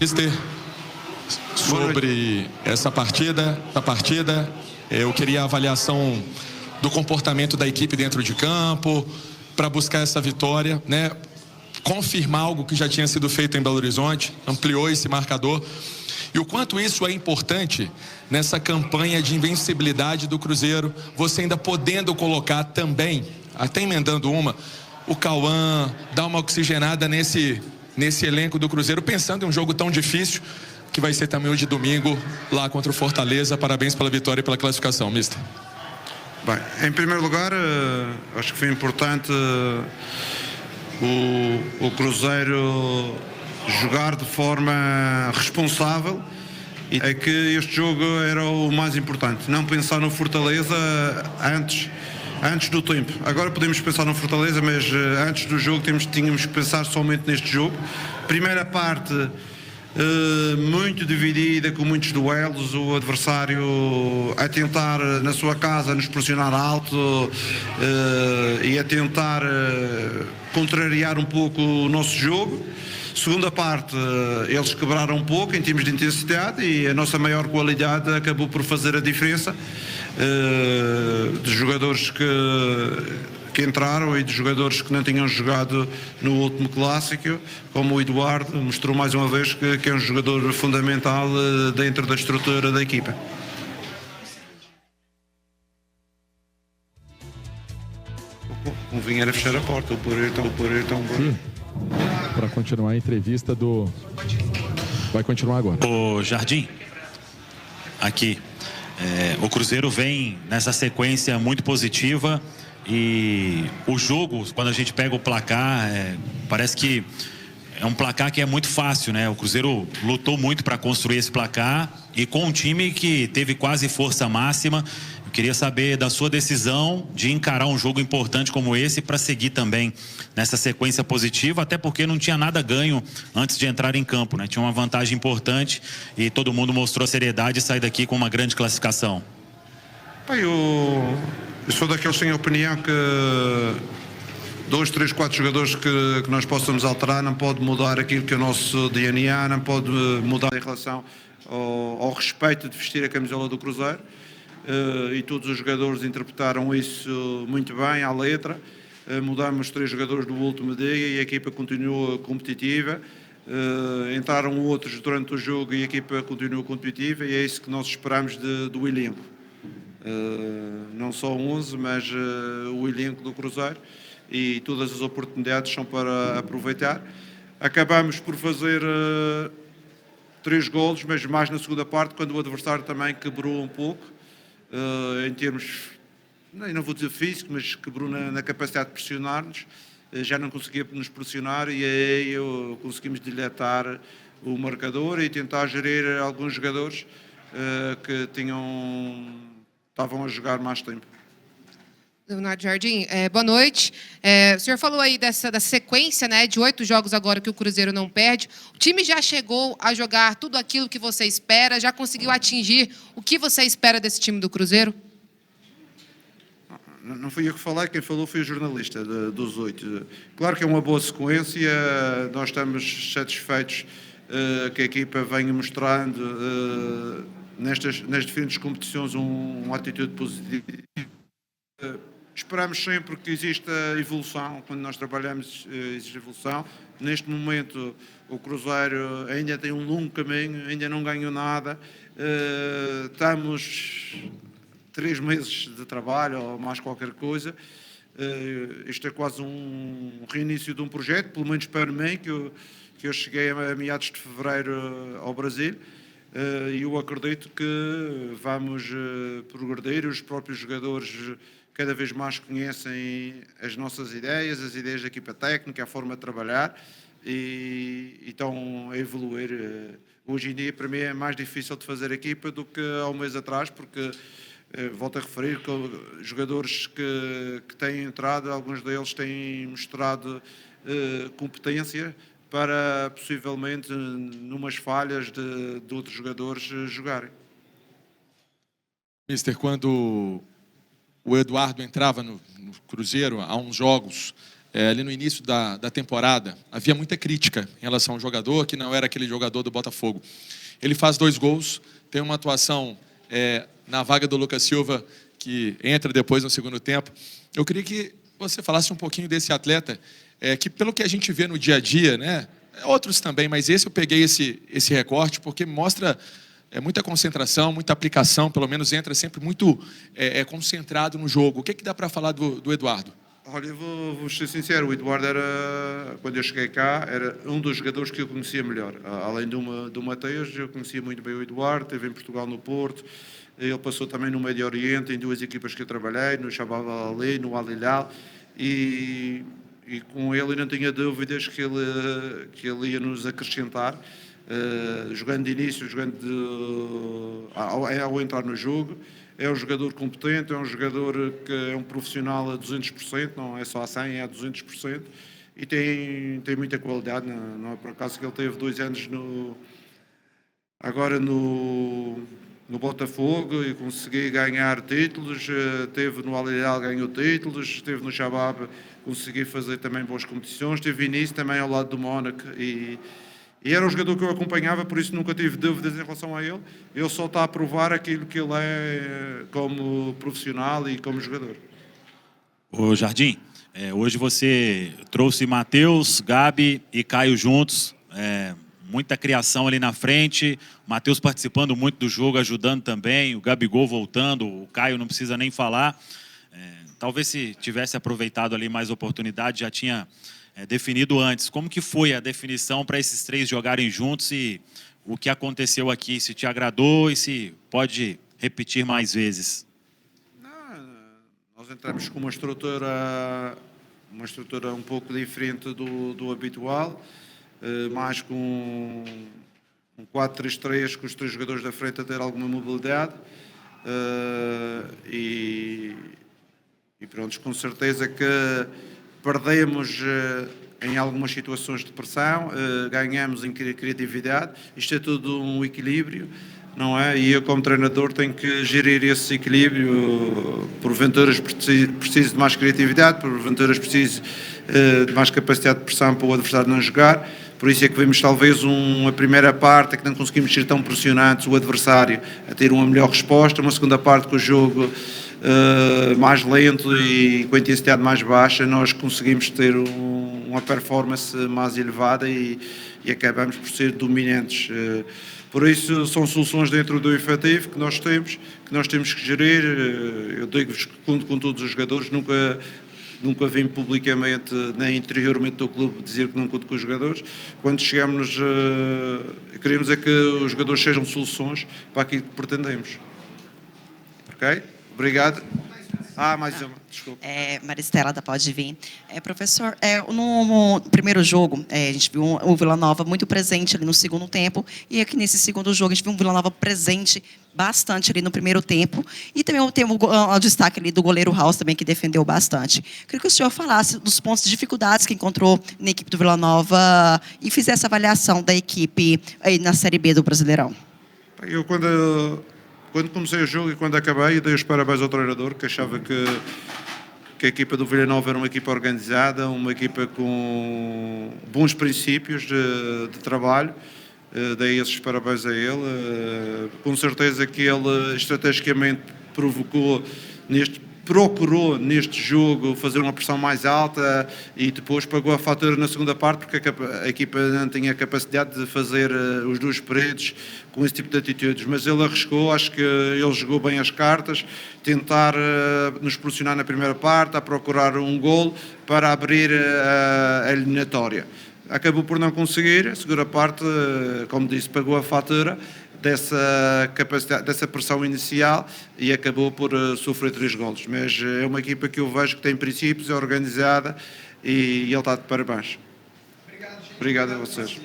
Mister, sobre essa partida, eu queria a avaliação do comportamento da equipe dentro de campo, para buscar essa vitória, né? Confirmar algo que já tinha sido feito em Belo Horizonte, ampliou esse marcador. E o quanto isso é importante nessa campanha de invencibilidade do Cruzeiro, você ainda podendo colocar também, até emendando o Cauã, dar uma oxigenada nesse elenco do Cruzeiro, pensando em um jogo tão difícil, que vai ser também o de domingo, lá contra o Fortaleza. Parabéns pela vitória e pela classificação, mister. Bem, em primeiro lugar, acho que foi importante o Cruzeiro jogar de forma responsável, e é que este jogo era o mais importante, não pensar no Fortaleza antes do tempo. Agora podemos pensar no Fortaleza, mas antes do jogo tínhamos que pensar somente neste jogo. Primeira parte muito dividida, com muitos duelos, o adversário a tentar na sua casa nos pressionar alto e a tentar contrariar um pouco o nosso jogo. Segunda parte, eles quebraram um pouco em termos de intensidade, e a nossa maior qualidade acabou por fazer a diferença, de jogadores que entraram e de jogadores que não tinham jogado no último clássico, como o Eduardo, mostrou mais uma vez que é um jogador fundamental dentro da estrutura da equipa. Convinha era fechar a porta, o Poreiro está um bom. Para continuar a entrevista do... Vai continuar agora. O Jardim, aqui, o Cruzeiro vem nessa sequência muito positiva, e o jogo, quando a gente pega o placar, parece que é um placar que é muito fácil, né? O Cruzeiro lutou muito para construir esse placar, e com um time que teve quase força máxima. Eu queria saber da sua decisão de encarar um jogo importante como esse para seguir também nessa sequência positiva, até porque não tinha nada ganho antes de entrar em campo, né? Tinha uma vantagem importante e todo mundo mostrou seriedade e sai daqui com uma grande classificação. Eu sou daqueles sem opinião que 2, 3, 4 jogadores que nós possamos alterar não pode mudar aquilo que é o nosso DNA, não pode mudar em relação ao respeito de vestir a camisola do Cruzeiro, e todos os jogadores interpretaram isso muito bem à letra. Mudamos 3 jogadores do último dia e a equipa continua competitiva. Entraram outros durante o jogo e a equipa continua competitiva, e é isso que nós esperamos do elenco. Não só 11, mas o elenco do Cruzeiro, e todas as oportunidades são para aproveitar. Acabamos por fazer 3 golos, mas mais na segunda parte, quando o adversário também quebrou um pouco, em termos, não vou dizer físico, mas quebrou na capacidade de pressionar-nos. Já não conseguia nos pressionar, e aí conseguimos dilatar o marcador e tentar gerir alguns jogadores que estavam a jogar mais tempo. Leonardo Jardim, boa noite. O senhor falou aí da sequência, né, de 8 jogos agora que o Cruzeiro não perde. O time já chegou a jogar tudo aquilo que você espera? Já conseguiu atingir o que você espera desse time do Cruzeiro? Não fui eu que falei, quem falou foi o jornalista dos 8. Claro que é uma boa sequência, nós estamos satisfeitos que a equipa venha mostrando nas diferentes competições uma atitude positiva. Esperamos sempre que exista evolução. Quando nós trabalhamos, existe evolução. Neste momento, o Cruzeiro ainda tem um longo caminho, ainda não ganhou nada. Estamos 3 meses de trabalho ou mais qualquer coisa. Isto é quase um reinício de um projeto, pelo menos para mim, que eu cheguei a meados de fevereiro ao Brasil. E eu acredito que vamos progredir. Os próprios jogadores cada vez mais conhecem as nossas ideias, as ideias da equipa técnica, a forma de trabalhar, e estão a evoluir. Hoje em dia, para mim, é mais difícil de fazer equipa do que há um mês atrás, porque, volto a referir, que jogadores que têm entrado, alguns deles têm mostrado competência para, possivelmente, numas falhas de outros jogadores jogarem. Mister, quando o Eduardo entrava no Cruzeiro há uns jogos, ali no início da temporada, havia muita crítica em relação ao jogador, que não era aquele jogador do Botafogo. Ele faz 2 gols, tem uma atuação na vaga do Lucas Silva, que entra depois no segundo tempo. Eu queria que você falasse um pouquinho desse atleta, que pelo que a gente vê no dia a dia, né, outros também, mas esse eu peguei esse recorte, porque mostra muita concentração, muita aplicação, pelo menos entra sempre muito concentrado no jogo. O que dá para falar do Eduardo? Olha, eu vou ser sincero, o Eduardo quando eu cheguei cá, era um dos jogadores que eu conhecia melhor. Além do Mateus, eu conhecia muito bem o Eduardo, esteve em Portugal, no Porto, ele passou também no Médio Oriente, em 2 equipas que eu trabalhei, no Shabab Ali, no Al Hilal, e com ele eu não tinha dúvidas que ele ia nos acrescentar, jogando de início, ao entrar no jogo. É um jogador competente, é um jogador que é um profissional a 200%, não é só a 100%, é a 200%, e tem muita qualidade. Não é por acaso que ele teve 2 anos agora no Botafogo e conseguiu ganhar títulos, esteve no Al Hilal, ganhou títulos, esteve no Shabab, conseguiu fazer também boas competições, esteve início também ao lado do Mónaco e era um jogador que eu acompanhava, por isso nunca tive dúvidas em relação a ele. Ele só está a provar aquilo que ele é como profissional e como jogador. Ô Jardim, hoje você trouxe Mateus, Gabi e Caio juntos. Muita criação ali na frente. O Mateus participando muito do jogo, ajudando também. O Gabigol voltando, o Caio não precisa nem falar. Talvez se tivesse aproveitado ali mais oportunidade, já tinha definido antes. Como que foi a definição para esses 3 jogarem juntos e o que aconteceu aqui? Se te agradou e se pode repetir mais vezes? Não, nós entramos com uma estrutura um pouco diferente do habitual, mais com um 4-3-3, com os 3 jogadores da frente a ter alguma mobilidade, e pronto, com certeza que perdemos em algumas situações de pressão, ganhamos em criatividade. Isto é tudo um equilíbrio, não é? E eu, como treinador, tenho que gerir esse equilíbrio. Porventura preciso de mais criatividade, porventura preciso de mais capacidade de pressão para o adversário não jogar. Por isso é que vemos talvez uma primeira parte que não conseguimos ser tão pressionantes, o adversário a ter uma melhor resposta, uma segunda parte com o jogo mais lento e com a intensidade mais baixa, nós conseguimos ter uma performance mais elevada e acabamos por ser dominantes. Por isso são soluções dentro do efetivo que nós temos que gerir. Eu digo-vos que conto com todos os jogadores, nunca vim publicamente nem interiormente do clube dizer que não conto com os jogadores. Quando chegamos, queremos é que os jogadores sejam soluções para aquilo que pretendemos. Ok? Obrigado. Mais uma, desculpa. Maristela, da Pode Vir. Professor, no primeiro jogo, a gente viu o Vila Nova muito presente ali no segundo tempo, e aqui nesse segundo jogo a gente viu um Vila Nova presente bastante ali no primeiro tempo, e também tem o destaque ali do goleiro House também, que defendeu bastante. Queria que o senhor falasse dos pontos de dificuldades que encontrou na equipe do Vila Nova e fizesse a avaliação da equipe aí na Série B do Brasileirão. Eu, quando comecei o jogo e quando acabei, dei os parabéns ao treinador, que achava que a equipa do Vila Nova era uma equipa organizada, uma equipa com bons princípios de trabalho. Dei esses parabéns a ele. Com certeza que ele estrategicamente procurou neste jogo fazer uma pressão mais alta e depois pagou a fatura na segunda parte, porque a equipa não tinha capacidade de fazer os 2 paredes com esse tipo de atitudes, mas ele arriscou. Acho que ele jogou bem as cartas, tentar nos pressionar na primeira parte, a procurar um golo para abrir a eliminatória. Acabou por não conseguir. A segunda parte, como disse, pagou a fatura dessa capacidade, dessa pressão inicial, e acabou por sofrer 3 golos. Mas é uma equipa que eu vejo que tem princípios, é organizada, e ele está de parabéns. Obrigado a vocês.